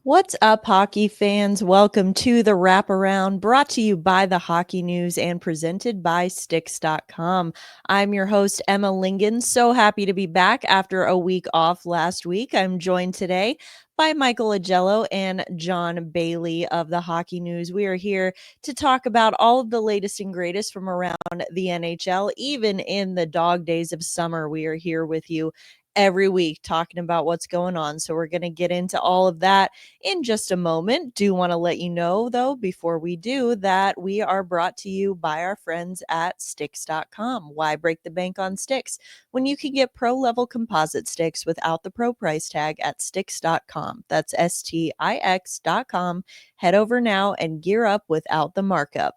What's up, hockey fans? Welcome to the Wraparound, brought to you by the Hockey News and presented by Sticks.com. I'm your host, Emma Lingan. So happy to be back after a week off last week. I'm joined today by Michael Augello and John Bailey of the Hockey News. We are here to talk about all of the latest and greatest from around the NHL. Even in the dog days of summer, we are here with you every week talking about what's going on. So we're going to get into all of that in just a moment. Do want to let you know, though, before we do, that we are brought to you by our friends at Sticks.com. Why break the bank on sticks when you can get pro level composite sticks without the pro price tag at Sticks.com? That's STIX.com. Head over now and gear up without the markup.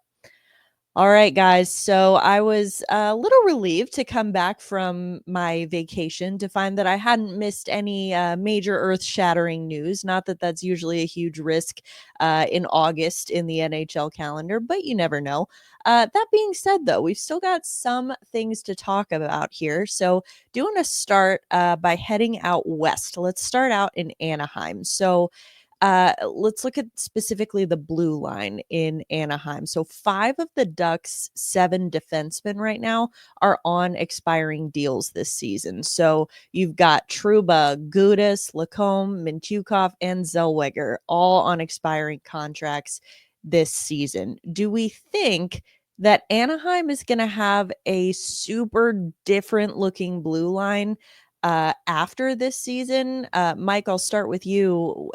All right, guys. So I was a little relieved to come back from my vacation to find that I hadn't missed any major earth shattering news. Not that that's usually a huge risk in August in the NHL calendar, but you never know. That being said, though, we've still got some things to talk about here. So, do want to start by heading out west. Let's start out in Anaheim. So, let's look at specifically the blue line in Anaheim. So, five of the Ducks' seven defensemen right now are on expiring deals this season. So, you've got Trouba, Gudas, Lacombe, Mintyukov, and Zellweger all on expiring contracts this season. Do we think that Anaheim is going to have a super different looking blue line after this season? Mike, I'll start with you.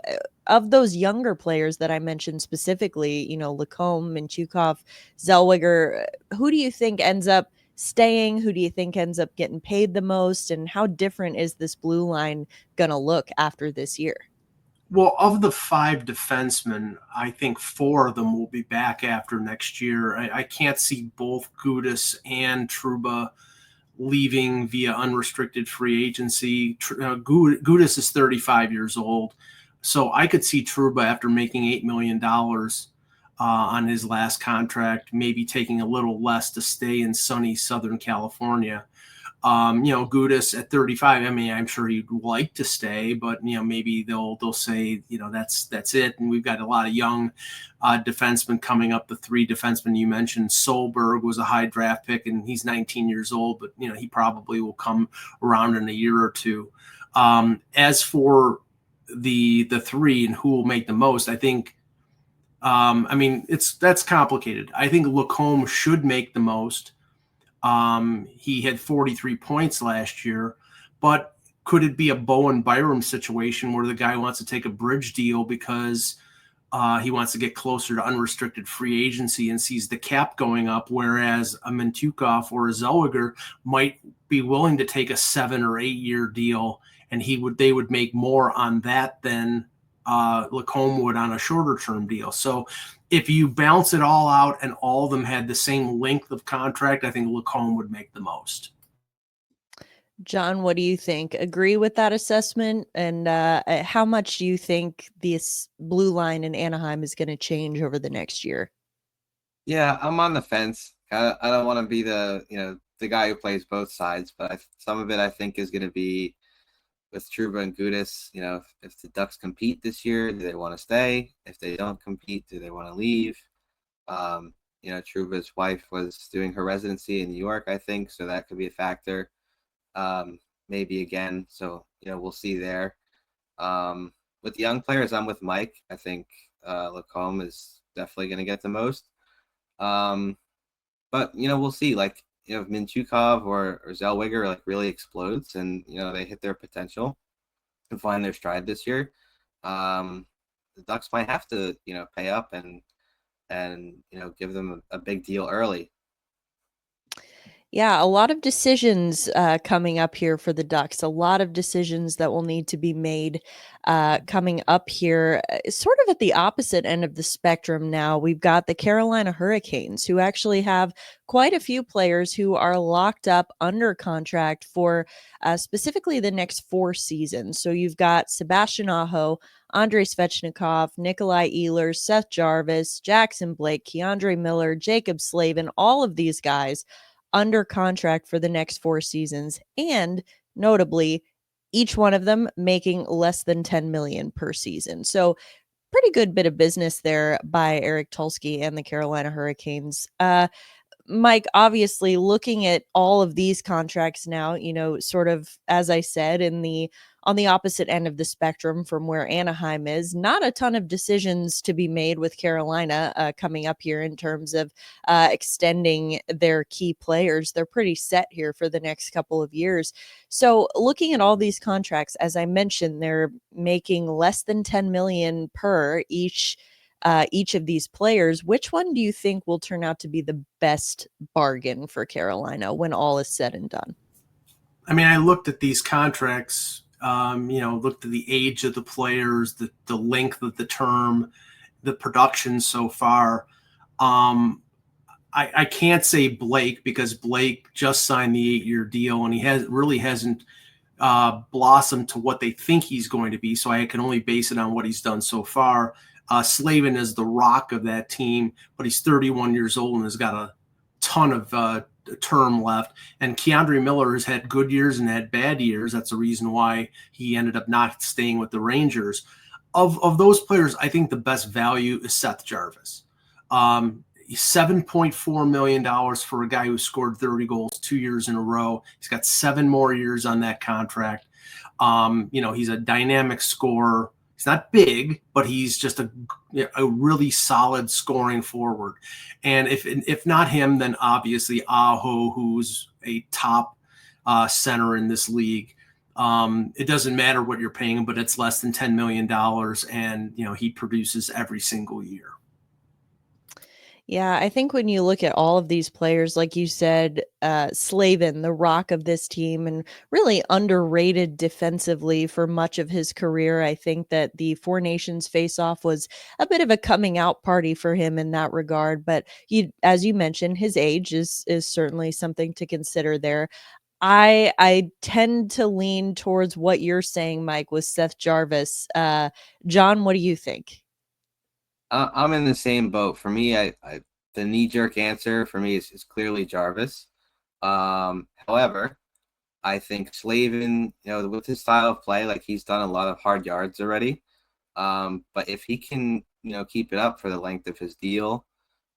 Of those younger players that I mentioned specifically, Lacombe, Mintyukov, Zellweger, who do you think ends up staying? Who do you think ends up getting paid the most? And how different is this blue line going to look after this year? Well, of the five defensemen, I think four of them will be back after next year. I can't see both Gudis and Trouba leaving via unrestricted free agency. Gudis is 35 years old. So I could see Trouba, after making $8 million on his last contract, maybe taking a little less to stay in sunny Southern California. Gudis at 35. I mean, I'm sure he'd like to stay, but maybe they'll say, that's it. And we've got a lot of young defensemen coming up. The three defensemen you mentioned, Solberg was a high draft pick, and he's 19 years old, but he probably will come around in a year or two. As for the three and who will make the most, I think. That's complicated. I think Lacombe should make the most. He had 43 points last year, but could it be a Bowen Byram situation where the guy wants to take a bridge deal because he wants to get closer to unrestricted free agency and sees the cap going up, whereas a Mintyukov or a Zellweger might be willing to take a 7 or 8 year deal, and they would make more on that than Lacombe would on a shorter term deal. So if you balance it all out and all of them had the same length of contract, I think Lacombe would make the most. John, what do you think? Agree with that assessment? And how much do you think this blue line in Anaheim is going to change over the next year? Yeah, I'm on the fence. I don't want to be the guy who plays both sides, but some of it I think is going to be with Trouba and Gudis. If the Ducks compete this year, do they want to stay? If they don't compete, do they want to leave? Trouba's wife was doing her residency in New York, I think, so that could be a factor. Maybe again. So, we'll see there. With the young players, I'm with Mike. I think Lacombe is definitely going to get the most. But, we'll see. If Mintyukov or Zellweger really explodes and, they hit their potential and find their stride this year, the Ducks might have to, pay up and give them a big deal early. Yeah, a lot of decisions coming up here for the Ducks. A lot of decisions that will need to be made coming up here, sort of at the opposite end of the spectrum now. We've got the Carolina Hurricanes, who actually have quite a few players who are locked up under contract for specifically the next 4 seasons. So you've got Sebastian Aho, Andrei Svechnikov, Nikolai Ehlers, Seth Jarvis, Jackson Blake, Keandre Miller, Jacob Slavin, all of these guys under contract for the next 4 seasons, and notably each one of them making less than 10 million per season. So pretty good bit of business there by Eric Tulsky and the Carolina Hurricanes. Mike, obviously looking at all of these contracts now, sort of, as I said, on the opposite end of the spectrum from where Anaheim is, not a ton of decisions to be made with Carolina coming up here in terms of extending their key players. They're pretty set here for the next couple of years. So looking at all these contracts, as I mentioned, they're making less than 10 million per each of these players. Which one do you think will turn out to be the best bargain for Carolina when all is said and done? I mean, I looked at these contracts, looked at the age of the players, the length of the term, the production so far. I can't say Blake, because Blake just signed the 8-year deal and he hasn't blossomed to what they think he's going to be. So I can only base it on what he's done so far. Slavin is the rock of that team, but he's 31 years old and has got a ton of term left. And Keandre Miller has had good years and had bad years. That's the reason why he ended up not staying with the Rangers. Of those players, I think the best value is Seth Jarvis. $7.4 million for a guy who scored 30 goals 2 years in a row. He's got 7 more years on that contract. He's a dynamic scorer. He's not big, but he's just a really solid scoring forward. And if not him, then obviously Aho, who's a top center in this league. It doesn't matter what you're paying him, but it's less than $10 million, and he produces every single year. Yeah, I think when you look at all of these players, like you said, Slavin, the rock of this team, and really underrated defensively for much of his career. I think that the Four Nations face-off was a bit of a coming out party for him in that regard. But as you mentioned, his age is certainly something to consider there. I tend to lean towards what you're saying, Mike, with Seth Jarvis. John, what do you think? I'm in the same boat. For me, the knee-jerk answer for me is clearly Jarvis. However, I think Slavin, with his style of play, like he's done a lot of hard yards already. But if he can, keep it up for the length of his deal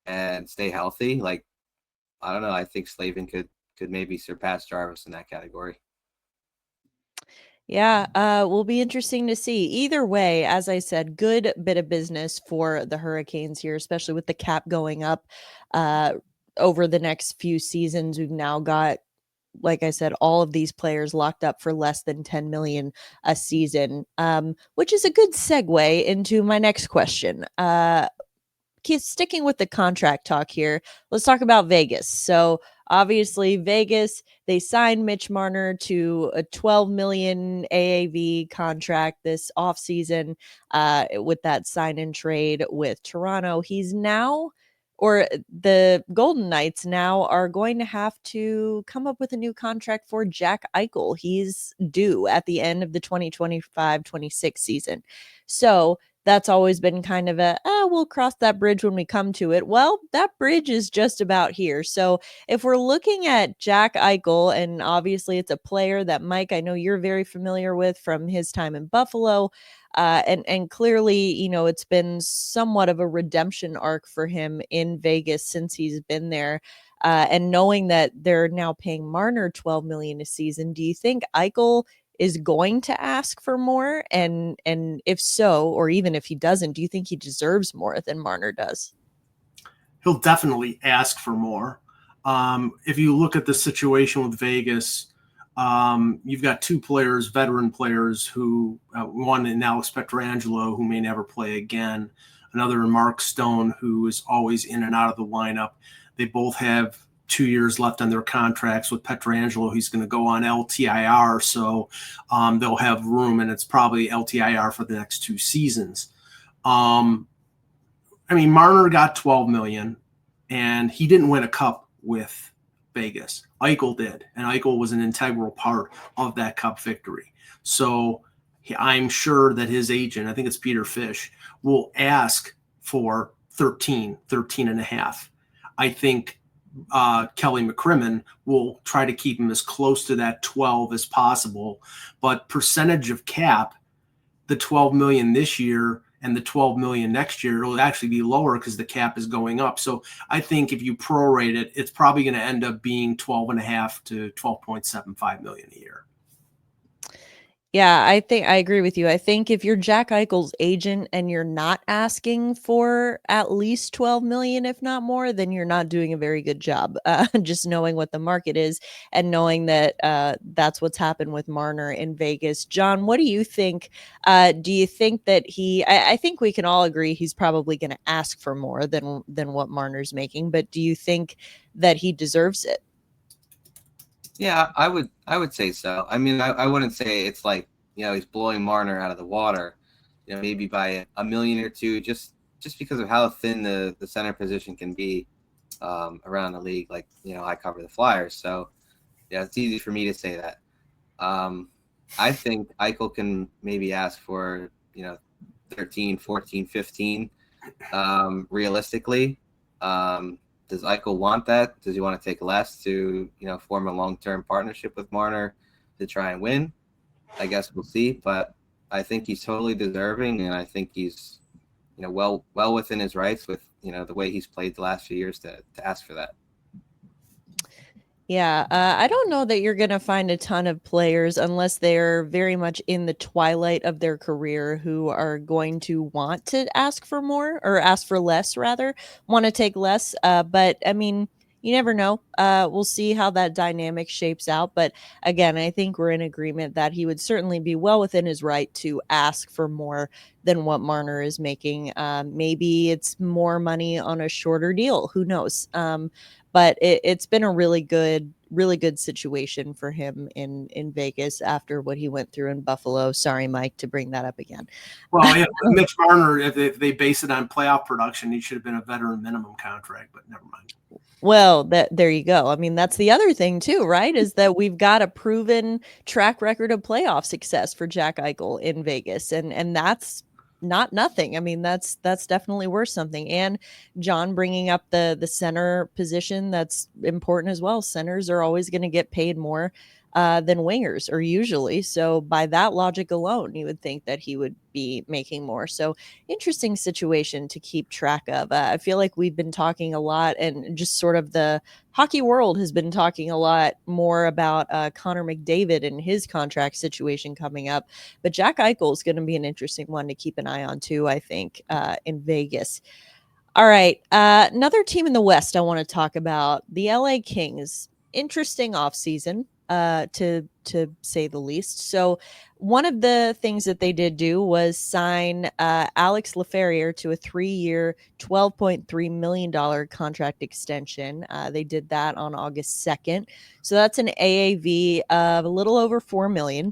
and stay healthy, like I don't know, I think Slavin could maybe surpass Jarvis in that category. Yeah, will be interesting to see. Either way, as I said, good bit of business for the Hurricanes here, especially with the cap going up over the next few seasons. We've now got, like I said, all of these players locked up for less than 10 million a season, which is a good segue into my next question. Sticking with the contract talk here, let's talk about Vegas. So obviously Vegas, they signed Mitch Marner to a 12 million AAV contract this offseason with that sign and trade with Toronto. He's now, or the Golden Knights now, are going to have to come up with a new contract for Jack Eichel. He's due at the end of the 2025-26 season. So that's always been kind of we'll cross that bridge when we come to it. Well, that bridge is just about here. So if we're looking at Jack Eichel, and obviously it's a player that, Mike, I know you're very familiar with from his time in Buffalo, and clearly, it's been somewhat of a redemption arc for him in Vegas since he's been there. And knowing that they're now paying Marner $12 million a season, do you think Eichel is going to ask for more? And if so, or even if he doesn't, do you think he deserves more than Marner does? He'll definitely ask for more. If you look at the situation with Vegas, you've got 2 players, veteran players, who one in Alex Pietrangelo, who may never play again, another in Mark Stone, who is always in and out of the lineup. They both have 2 years left on their contracts. With Pietrangelo, he's going to go on LTIR, so they'll have room, and it's probably LTIR for the next 2 seasons. Marner got $12 million, and he didn't win a cup with Vegas. Eichel did, and Eichel was an integral part of that cup victory. So I'm sure that his agent, I think it's Peter Fish, will ask for 13 and a half. I think Kelly McCrimmon will try to keep him as close to that 12 as possible. But percentage of cap, the 12 million this year and the 12 million next year, it'll actually be lower because the cap is going up. So I think if you prorate it, it's probably going to end up being 12.5 to 12.75 million a year. Yeah, I think I agree with you. I think if you're Jack Eichel's agent and you're not asking for at least 12 million, if not more, then you're not doing a very good job. Just knowing what the market is and knowing that that's what's happened with Marner in Vegas. John, what do you think? Do you think that I think we can all agree he's probably going to ask for more than what Marner's making, but do you think that he deserves it? Yeah, I would say so. I mean, I wouldn't say it's like, he's blowing Marner out of the water, maybe by a million or two, just because of how thin the center position can be around the league. Like, I cover the Flyers, so yeah, it's easy for me to say that. I think Eichel can maybe ask for, 13, 14, 15, realistically. Does Eichel want that? Does he want to take less to, form a long-term partnership with Marner to try and win? I guess we'll see, but I think he's totally deserving, and I think he's, well within his rights with, the way he's played the last few years to ask for that. Yeah, I don't know that you're going to find a ton of players unless they're very much in the twilight of their career who are going to want to ask for more or ask for less, rather, want to take less. But I mean, you never know. We'll see how that dynamic shapes out. But again, I think we're in agreement that he would certainly be well within his right to ask for more than what Marner is making. Maybe it's more money on a shorter deal. Who knows? But it's been a really good situation for him in Vegas after what he went through in Buffalo. Sorry, Mike, to bring that up again. Well, yeah, Mitch Marner, if they base it on playoff production, he should have been a veteran minimum contract, but never mind. Well, there you go. I mean, that's the other thing too, right? Is that we've got a proven track record of playoff success for Jack Eichel in Vegas, and that's not nothing. I mean, that's definitely worth something. And John bringing up the center position, that's important as well. Centers are always going to get paid more than wingers, or usually. So by that logic alone, you would think that he would be making more. So interesting situation to keep track of. I feel like we've been talking a lot, and just sort of the hockey world has been talking a lot more about Connor McDavid and his contract situation coming up. But Jack Eichel is going to be an interesting one to keep an eye on too, I think, in Vegas. All right. Another team in the West I want to talk about, the LA Kings. Interesting offseason, to say the least. So one of the things that they did do was sign Alex Laferriere to a 3-year, $12.3 million contract extension. They did that on August 2nd. So that's an AAV of a little over $4 million.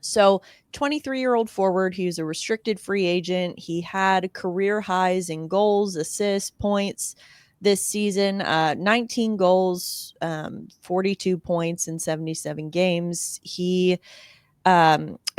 So 23-year-old forward, he was a restricted free agent. He had career highs in goals, assists, points this season, 19 goals, 42 points in 77 games. It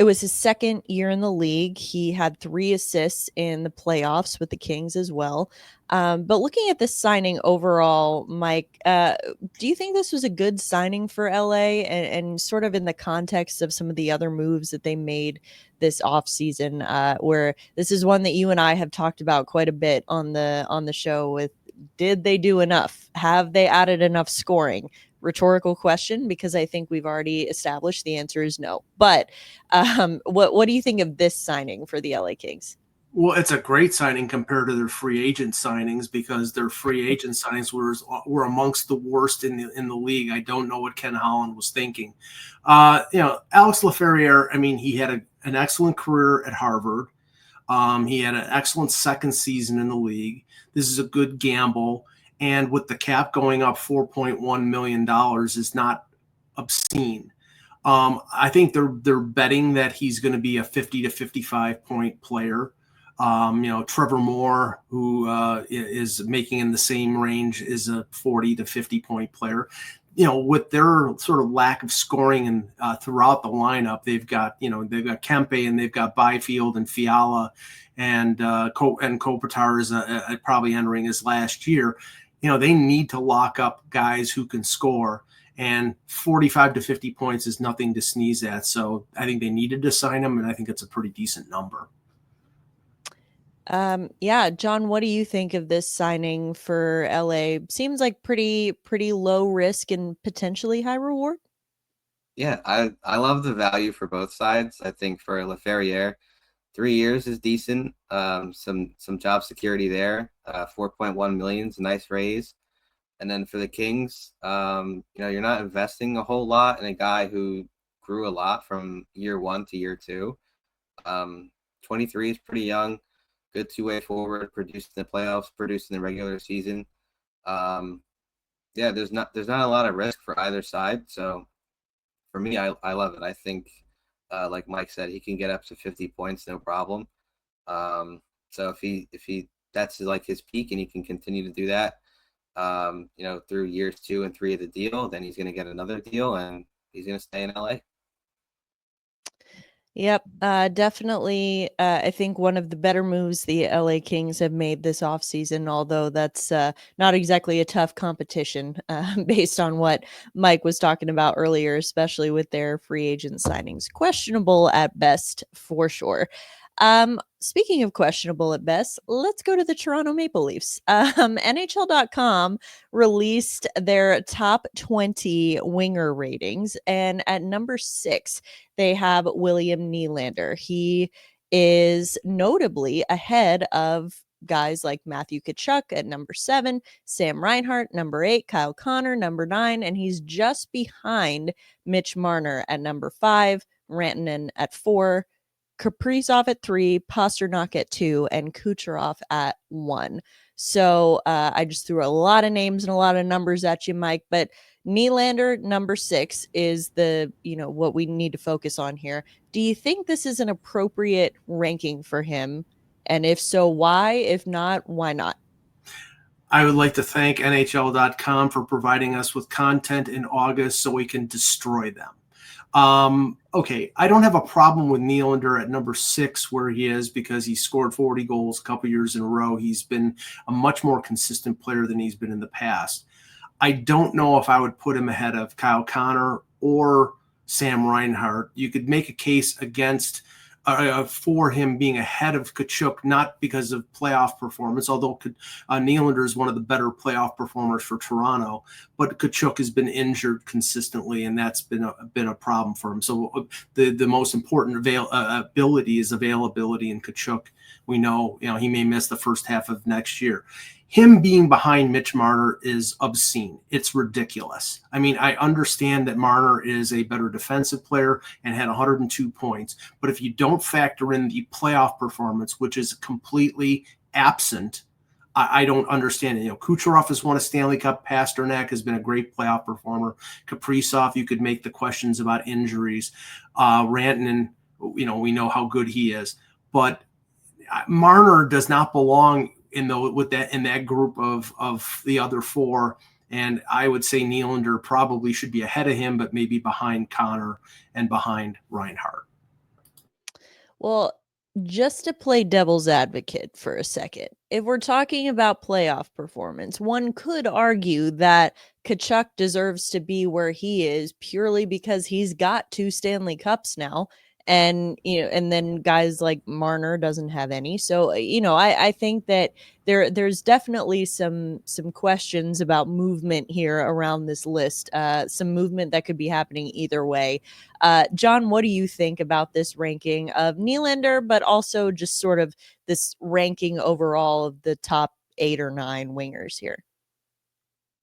was his second year in the league. He had 3 assists in the playoffs with the Kings as well. But looking at this signing overall, Mike, do you think this was a good signing for LA, and sort of in the context of some of the other moves that they made this offseason, where this is one that you and I have talked about quite a bit on the show with, did they do enough? Have they added enough scoring? Rhetorical question, because I think we've already established the answer is no. But what do you think of this signing for the LA Kings? Well, it's a great signing compared to their free agent signings, because their free agent signings were amongst the worst in the league. I don't know what Ken Holland was thinking. Alex Laferriere, I mean, he had an excellent career at Harvard. He had an excellent second season in the league. This is a good gamble. And with the cap going up $4.1 million is not obscene. I think they're betting that he's going to be a 50 to 55 point player. Trevor Moore, who is making in the same range, is a 40 to 50 point player. With their sort of lack of scoring and throughout the lineup, they've got Kempe, and they've got Byfield and Fiala, and Kopitar is probably entering his last year. They need to lock up guys who can score, and 45 to 50 points is nothing to sneeze at. So I think they needed to sign him, and I think it's a pretty decent number. Yeah, John, what do you think of this signing for LA? Seems like pretty low risk and potentially high reward. Yeah, I love the value for both sides. I think for Laferriere, 3 years is decent. Some job security there. 4.1 million is a nice raise. And then for the Kings, you're not investing a whole lot in a guy who grew a lot from year one to year two. 23 is pretty young, good two-way forward, produced in the playoffs, produced in the regular season. Um, yeah, there's not a lot of risk for either side. So for me, I love it. I think, like Mike said, he can get up to 50 points, no problem. So if he that's like his peak and he can continue to do that, through years 2 and 3 of the deal, then he's going to get another deal and he's going to stay in LA. Yep, definitely. I think one of the better moves the LA Kings have made this offseason, although that's not exactly a tough competition based on what Mike was talking about earlier, especially with their free agent signings. Questionable at best, for sure. Speaking of questionable at best, let's go to the Toronto Maple Leafs. NHL.com released their top 20 winger ratings, and at number 6, they have William Nylander. He is notably ahead of guys like Matthew Tkachuk at number 7, Sam Reinhart, number 8, Kyle Connor, number 9, and he's just behind Mitch Marner at number 5, Rantanen at 4, Kaprizov at 3, Pasternak at 2, and Kucherov at 1. So I just threw a lot of names and a lot of numbers at you, Mike, but Nylander, number 6, is the, what we need to focus on here. Do you think this is an appropriate ranking for him? And if so, why? If not, why not? I would like to thank NHL.com for providing us with content in August so we can destroy them. Okay, I don't have a problem with Nylander at number 6 where he is because he scored 40 goals a couple years in a row. He's been a much more consistent player than he's been in the past. I don't know if I would put him ahead of Kyle Connor or Sam Reinhart. You could make a case against for him being ahead of Tkachuk, not because of playoff performance, although Nylander is one of the better playoff performers for Toronto, but Tkachuk has been injured consistently, and that's been a problem for him. So the most important ability is availability in Tkachuk. We know, he may miss the first half of next year. Him being behind Mitch Marner is obscene. It's ridiculous. I mean, I understand that Marner is a better defensive player and had 102 points, but if you don't factor in the playoff performance, which is completely absent, I don't understand it. Kucherov has won a Stanley Cup. Pasternak has been a great playoff performer. Kaprizov, you could make the questions about injuries. Rantanen, we know how good he is, but Marner does not belong in that group of the other 4. And I would say Nylander probably should be ahead of him, but maybe behind Connor and behind Reinhart. Well, just to play devil's advocate for a second, if we're talking about playoff performance, one could argue that Tkachuk deserves to be where he is purely because he's got 2 Stanley Cups now. And and then guys like Marner doesn't have any. So I think that there's definitely some questions about movement here around this list. Some movement that could be happening either way. John, what do you think about this ranking of Nylander, but also just sort of this ranking overall of the top 8 or 9 wingers here?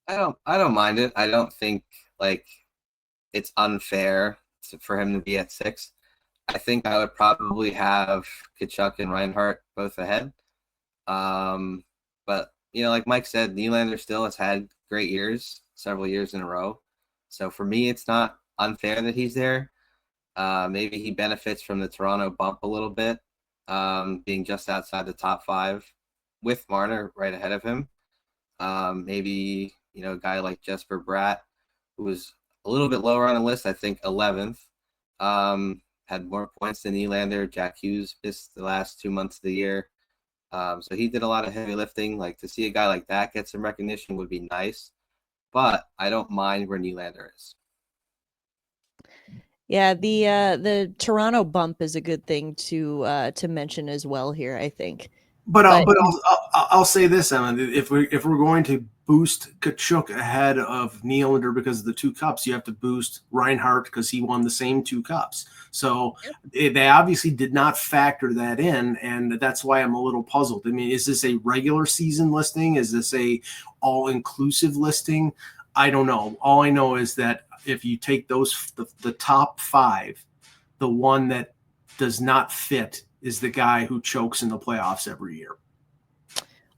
I don't mind it. I don't think like it's unfair for him to be at 6. I think I would probably have Tkachuk and Reinhart both ahead. But like Mike said, Nylander still has had great years, several years in a row. So for me, it's not unfair that he's there. Maybe he benefits from the Toronto bump a little bit, being just outside the top 5 with Marner right ahead of him. Maybe a guy like Jesper Bratt, who was a little bit lower on the list, I think 11th. Had more points than Nylander. Jack Hughes missed the last 2 months of the year. So he did a lot of heavy lifting. Like, to see a guy like that get some recognition would be nice. But I don't mind where Nylander is. Yeah, the Toronto bump is a good thing to mention as well here, I think. But But I'll say this, Emma. If we're going to boost Kachuk ahead of Nylander because of the 2 cups, you have to boost Reinhart because he won the same 2 cups. So they obviously did not factor that in, and that's why I'm a little puzzled. I mean, is this a regular season listing? Is this a all-inclusive listing? I don't know. All I know is that if you take the top 5, the one that does not fit is the guy who chokes in the playoffs every year.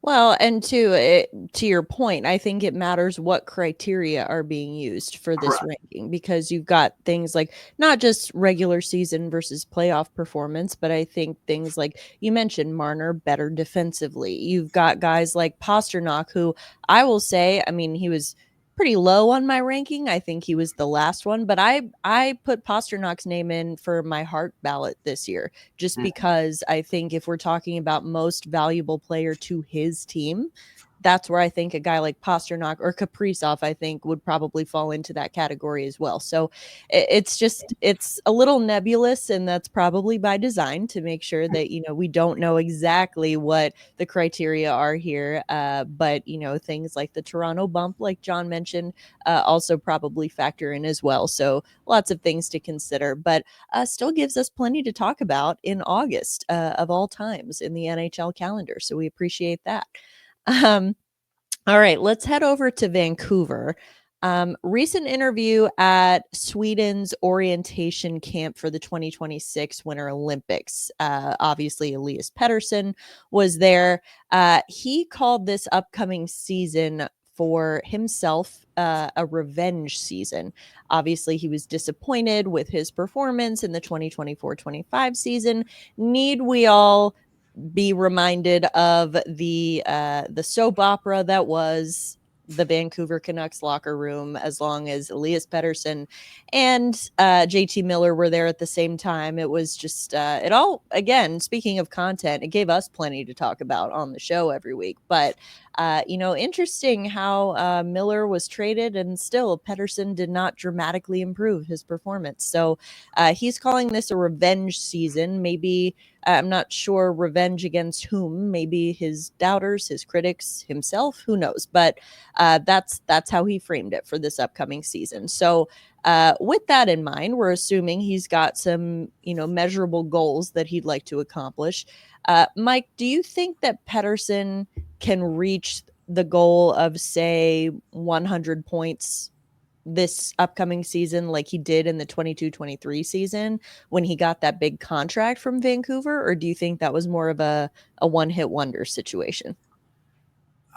well, and to your point, I think it matters what criteria are being used for this Correct. ranking, because you've got things like not just regular season versus playoff performance, but I think things like you mentioned Marner better defensively. You've got guys like Pasternak, who I will say, I mean, he was pretty low on my ranking. I think he was the last one, but I put Pasternak's name in for my heart ballot this year, just because I think if we're talking about most valuable player to his team, that's where I think a guy like Pasternak or Kaprizov, I think, would probably fall into that category as well. So it's a little nebulous, and that's probably by design to make sure that, we don't know exactly what the criteria are here. But, things like the Toronto bump, like John mentioned, also probably factor in as well. So lots of things to consider, but still gives us plenty to talk about in August, of all times in the NHL calendar. So we appreciate that. Um, all right, let's head over to Vancouver. Recent interview at Sweden's orientation camp for the 2026 Winter Olympics. Obviously, Elias Peterson was there. He called this upcoming season for himself a revenge season. Obviously, he was disappointed with his performance in the 2024-25 season. Need we all be reminded of the soap opera that was the Vancouver Canucks locker room, as long as Elias Pettersson and JT Miller were there at the same time? It was just it all, again, speaking of content, it gave us plenty to talk about on the show every week. But interesting how Miller was traded and still Pettersson did not dramatically improve his performance. So he's calling this a revenge season. Maybe I'm not sure revenge against whom. Maybe his doubters, his critics, himself. Who knows? But that's how he framed it for this upcoming season. So with that in mind, we're assuming he's got some measurable goals that he'd like to accomplish. Mike, do you think that Pettersson can reach the goal of, say, 100 points this upcoming season like he did in the 22-23 season when he got that big contract from Vancouver? Or do you think that was more of a one-hit wonder situation?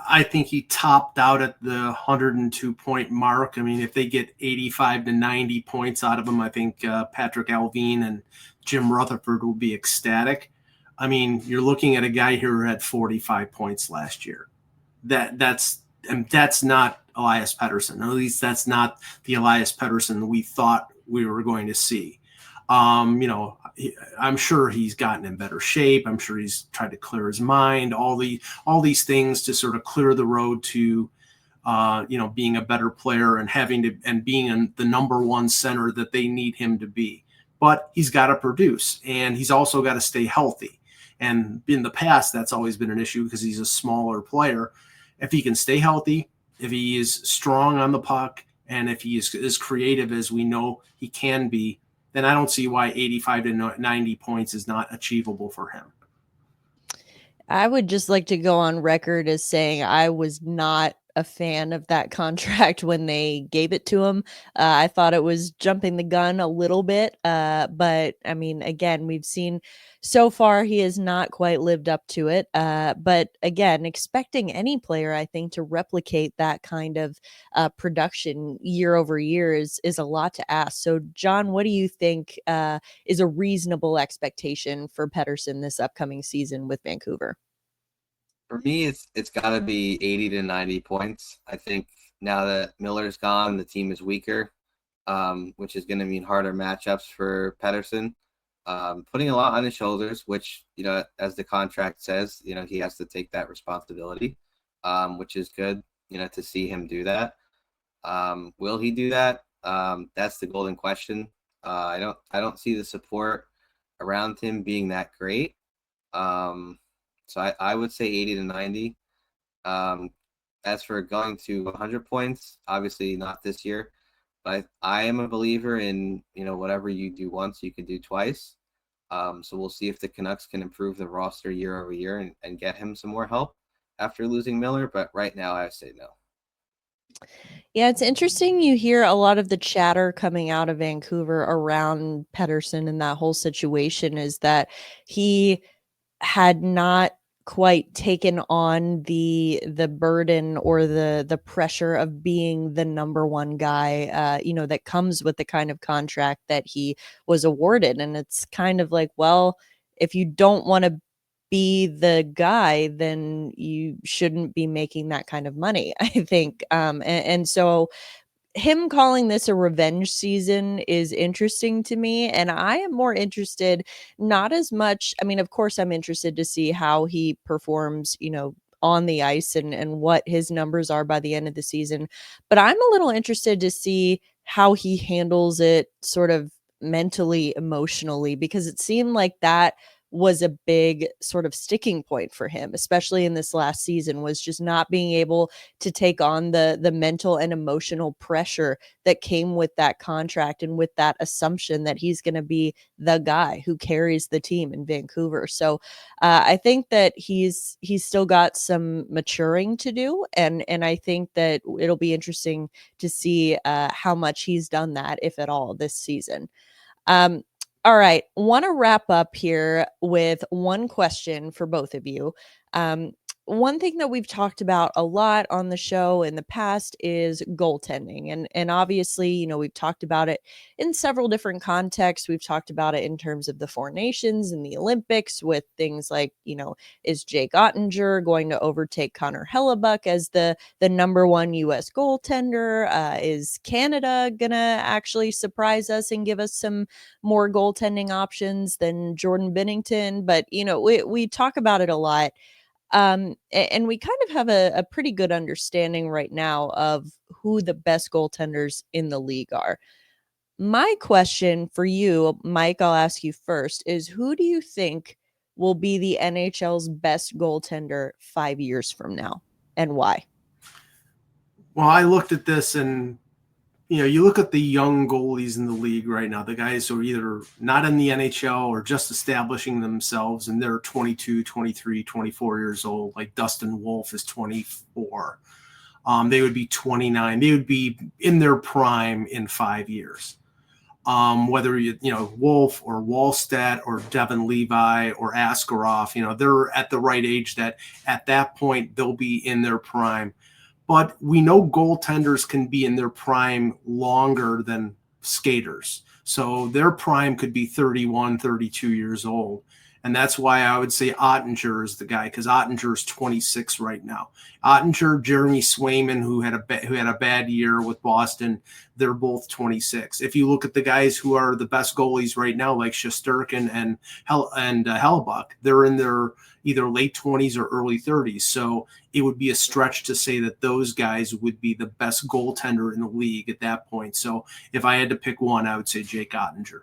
I think he topped out at the 102-point mark. I mean, if they get 85 to 90 points out of him, I think Patrick Alvin and Jim Rutherford will be ecstatic. I mean, you're looking at a guy here who had 45 points last year. That's not Elias Pettersson. At least that's not the Elias Pettersson we thought we were going to see. I'm sure he's gotten in better shape. I'm sure he's tried to clear his mind. All these things to sort of clear the road to, being a better player and being the number one center that they need him to be. But he's got to produce, and he's also got to stay healthy. And in the past, that's always been an issue because he's a smaller player. If he can stay healthy, if he is strong on the puck, and if he is as creative as we know he can be, then I don't see why 85 to 90 points is not achievable for him. I would just like to go on record as saying I was not a fan of that contract when they gave it to him. I thought it was jumping the gun a little bit. But I mean, again, we've seen so far he has not quite lived up to it. But again, expecting any player, I think, to replicate that kind of production year over year is a lot to ask. So, John, what do you think is a reasonable expectation for Pettersson this upcoming season with Vancouver? For me, it's got to be 80 to 90 points. I think now that Miller's gone, the team is weaker, which is going to mean harder matchups for Pettersson. Putting a lot on his shoulders, which, as the contract says, he has to take that responsibility, which is good, to see him do that. Will he do that? That's the golden question. I don't see the support around him being that great. So I would say 80 to 90. As for going to 100 points, obviously not this year, but I am a believer in, whatever you do once, you can do twice. So we'll see if the Canucks can improve the roster year over year and get him some more help after losing Miller. But right now, I say no. Yeah, it's interesting. You hear a lot of the chatter coming out of Vancouver around Pedersen and that whole situation is that he had not quite taken on the burden or the pressure of being the number one guy, that comes with the kind of contract that he was awarded. And it's kind of like, well, if you don't want to be the guy, then you shouldn't be making that kind of money, I think. And so him calling this a revenge season is interesting to me. And I am more interested, not as much. I mean, of course, I'm interested to see how he performs, on the ice and what his numbers are by the end of the season. But I'm a little interested to see how he handles it sort of mentally, emotionally, because it seemed like that was a big sort of sticking point for him, especially in this last season, was just not being able to take on the mental and emotional pressure that came with that contract and with that assumption that he's going to be the guy who carries the team in Vancouver. So I think that he's still got some maturing to do, and I think that it'll be interesting to see how much he's done that, if at all, this season. Um, all right. Want to wrap up here with one question for both of you. Um, one thing that we've talked about a lot on the show in the past is goaltending. And obviously, we've talked about it in several different contexts. We've talked about it in terms of the Four Nations and the Olympics with things like, is Jake Ottinger going to overtake Connor Hellebuck as the number one US goaltender? Is Canada gonna actually surprise us and give us some more goaltending options than Jordan Binnington? But we talk about it a lot. And we kind of have a pretty good understanding right now of who the best goaltenders in the league are. My question for you, Mike, I'll ask you first, is who do you think will be the NHL's best goaltender 5 years from now, and why? Well, I looked at this and you look at the young goalies in the league right now, the guys who are either not in the NHL or just establishing themselves, and they're 22, 23, 24 years old, like Dustin Wolf is 24. They would be 29. They would be in their prime in 5 years. Whether Wolf or Wallstedt or Devin Levi or Askarov, they're at the right age that at that point they'll be in their prime. But we know goaltenders can be in their prime longer than skaters. So their prime could be 31, 32 years old. And that's why I would say Ottinger is the guy, because Ottinger is 26 right now. Ottinger, Jeremy Swayman, who had a bad year with Boston, they're both 26. If you look at the guys who are the best goalies right now, like Shesterkin and Hellebuck, they're in their either late 20s or early 30s. So it would be a stretch to say that those guys would be the best goaltender in the league at that point. So if I had to pick one, I would say Jake Ottinger.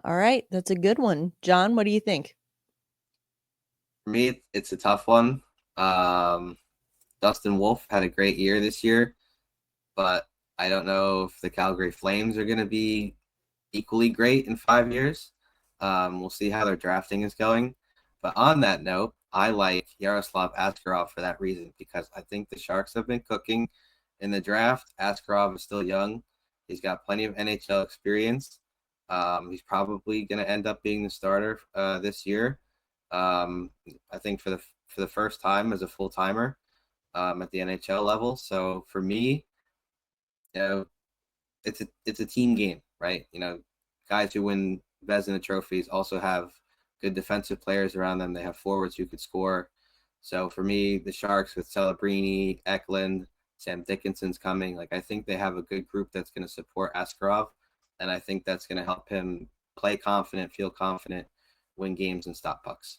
All right, that's a good one. John, what do you think? For me, it's a tough one. Dustin Wolf had a great year this year, but I don't know if the Calgary Flames are going to be equally great in 5 years. We'll see how their drafting is going. But on that note, I like Yaroslav Askarov for that reason, because I think the Sharks have been cooking in the draft. Askarov is still young. He's got plenty of NHL experience. He's probably going to end up being the starter this year. I think for the first time as a full timer at the NHL level. So for me, it's a team game, right? Guys who win Vezina trophies also have good defensive players around them. They have forwards who could score. So for me, the Sharks with Celebrini, Eklund, Sam Dickinson's coming. I think they have a good group that's going to support Askarov, and I think that's going to help him play confident, feel confident, win games, and stop pucks.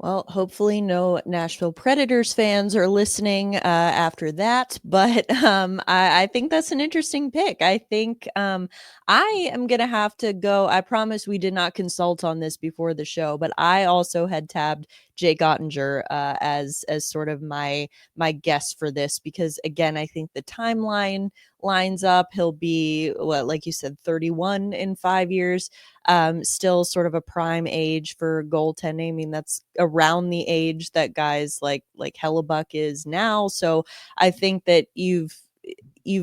Well, hopefully no Nashville Predators fans are listening after that, but I think that's an interesting pick. I think I am going to have to go. I promise we did not consult on this before the show, but I also had tabbed Jake Ottinger as sort of my guess for this because, again, I think the timeline lines up. He'll be, what, like you said, 31 in 5 years. Still sort of a prime age for goaltending. I mean, that's around the age that guys like Hellebuck is now. So I think that you've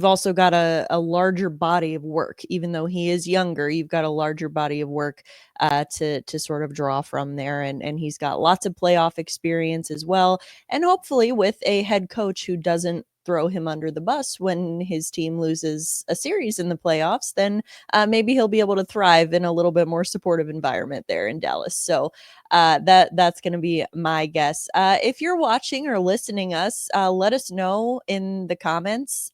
also got a larger body of work, even though he is younger. You've got a larger body of work to sort of draw from there, and he's got lots of playoff experience as well, and hopefully with a head coach who doesn't throw him under the bus when his team loses a series in the playoffs, then maybe he'll be able to thrive in a little bit more supportive environment there in Dallas. So that's going to be my guess. If you're watching or listening us, let us know in the comments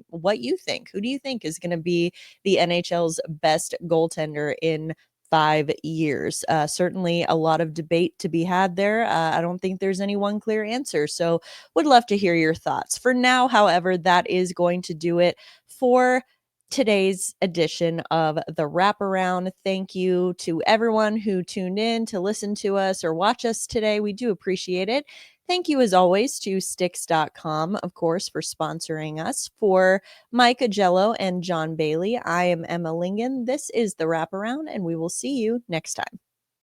what you think. Who do you think is going to be the NHL's best goaltender in 5 years? Certainly a lot of debate to be had there. I don't think there's any one clear answer. So would love to hear your thoughts. For now, however, that is going to do it for today's edition of the Wraparound. Thank you to everyone who tuned in to listen to us or watch us today. We do appreciate it. Thank you, as always, to Stix.com, of course, for sponsoring us. For Mike Augello and John Bailey, I am Emma Lingan. This is the Wraparound, and we will see you next time.